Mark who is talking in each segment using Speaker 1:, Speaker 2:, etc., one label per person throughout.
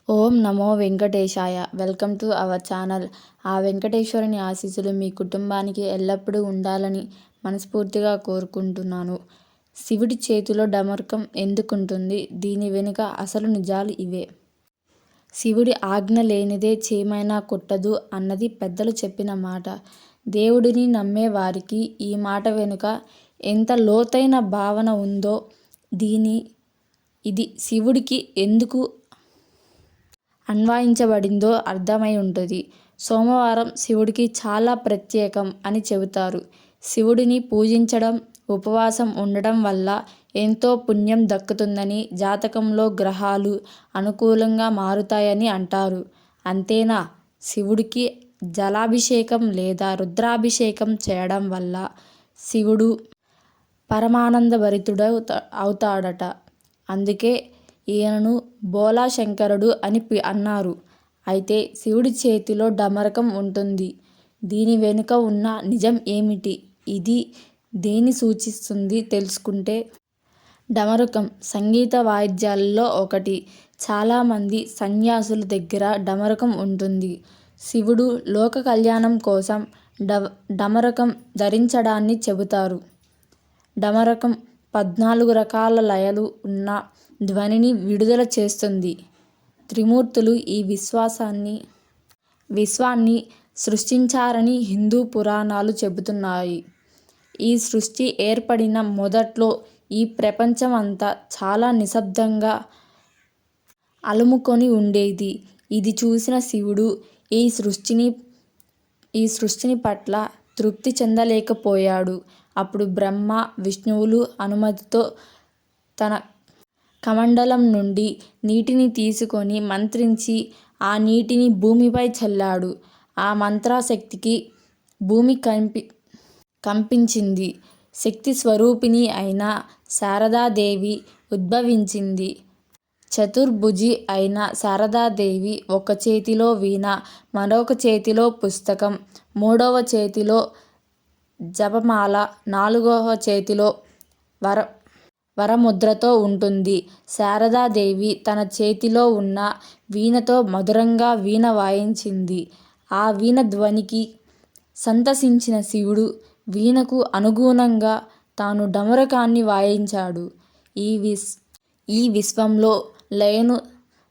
Speaker 1: Om Namo Venkatesaya. Welcome to our channel. ఆ వెంకటేశ్వరుని ఆశీస్సులు మీ కుటుంబానికి ఎల్లప్పుడూ ఉండాలని మనస్ఫూర్తిగా కోరుకుంటున్నాను. శివుడి చేతిలో డమరుకం ఎందుకుంటుంది? దీని వెనుక అసలు నిజాలు ఇవే. శివుడి ఆజ్ఞ లేనిదే చీమైనా కుట్టదు అన్నది పెద్దలు చెప్పిన మాట. దేవుడిని నమ్మే వారికి ఈ మాట వెనుక ఎంత లోతైన భావన ఉందో, ఇది శివుడికి ఎందుకు అన్వయించబడిందో అర్థమై ఉంటుంది. సోమవారం శివుడికి చాలా ప్రత్యేకం అని చెబుతారు. శివుడిని పూజించడం, ఉపవాసం ఉండడం వల్ల ఎంతో పుణ్యం దక్కుతుందని, జాతకంలో గ్రహాలు అనుకూలంగా మారుతాయని అంటారు. అంతేనా, శివుడికి జలాభిషేకం లేదా రుద్రాభిషేకం చేయడం వల్ల శివుడు పరమానందభరితుడు అవుతాడట. అందుకే ఈయనను బోళాశంకరుడు అని అన్నారు. అయితే శివుడి చేతిలో డమరుకం ఉంటుంది. దీని వెనుక ఉన్న నిజం ఏమిటి? ఇది దేన్ని సూచిస్తుంది తెలుసుకుంటే, డమరుకం సంగీత వాయిద్యాలలో ఒకటి. చాలామంది సన్యాసుల దగ్గర డమరుకం ఉంటుంది. శివుడు లోక కళ్యాణం కోసం డమరుకం ధరించడాన్ని చెబుతారు. డమరుకం 14 రకాల లయలు ఉన్న ధ్వనిని విడుదల చేస్తుంది. త్రిమూర్తులు ఈ విశ్వాన్ని సృష్టించారని హిందూ పురాణాలు చెబుతున్నాయి. ఈ సృష్టి ఏర్పడిన మొదట్లో ఈ ప్రపంచం అంతా చాలా నిశ్శబ్దంగా అలుముకొని ఉండేది. ఇది చూసిన శివుడు ఈ సృష్టిని పట్ల తృప్తి చెందలేకపోయాడు. అప్పుడు బ్రహ్మ, విష్ణువులు అనుమతితో తన కమండలం నుండి నీటిని తీసుకొని మంత్రించి ఆ నీటిని భూమిపై చల్లాడు. ఆ మంత్రశక్తికి భూమి కంపించింది. శక్తి స్వరూపిణి అయిన శారదాదేవి ఉద్భవించింది. చతుర్భుజి అయిన శారదాదేవి ఒక చేతిలో వీణ, మరొక చేతిలో పుస్తకం, మూడవ చేతిలో జపమాల, నాలుగవ చేతిలో వరముద్రతో ఉంటుంది. శారదాదేవి తన చేతిలో ఉన్న వీణతో మధురంగా వీణ వాయించింది. ఆ వీణ ధ్వనికి సంతసించిన శివుడు వీణకు అనుగుణంగా తాను డమరుకాన్ని వాయించాడు. ఈ విశ్వంలో లయను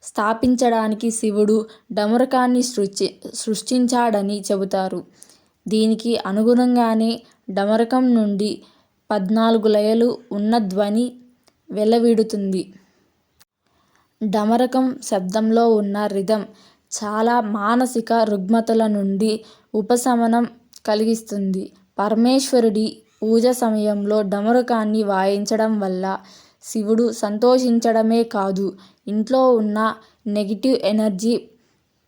Speaker 1: స్థాపించడానికి శివుడు డమరుకాన్ని సృష్టించాడని చెబుతారు. దీనికి అనుగుణంగానే డమరుకం నుండి 14 లయలు ఉన్న ధ్వని వెలువడుతుంది. డమరుకం శబ్దంలో ఉన్న రిథం చాలా మానసిక రుగ్మతల నుండి ఉపశమనం కలిగిస్తుంది. పరమేశ్వరుడి పూజ సమయంలో డమరుకాన్ని వాయించడం వల్ల శివుడు సంతోషించడమే కాదు, ఇంట్లో ఉన్న నెగిటివ్ ఎనర్జీ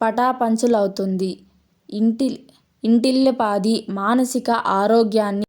Speaker 1: పటాపంచలవుతుంది. ఇంటిల్లిపాది మానసిక ఆరోగ్యాన్ని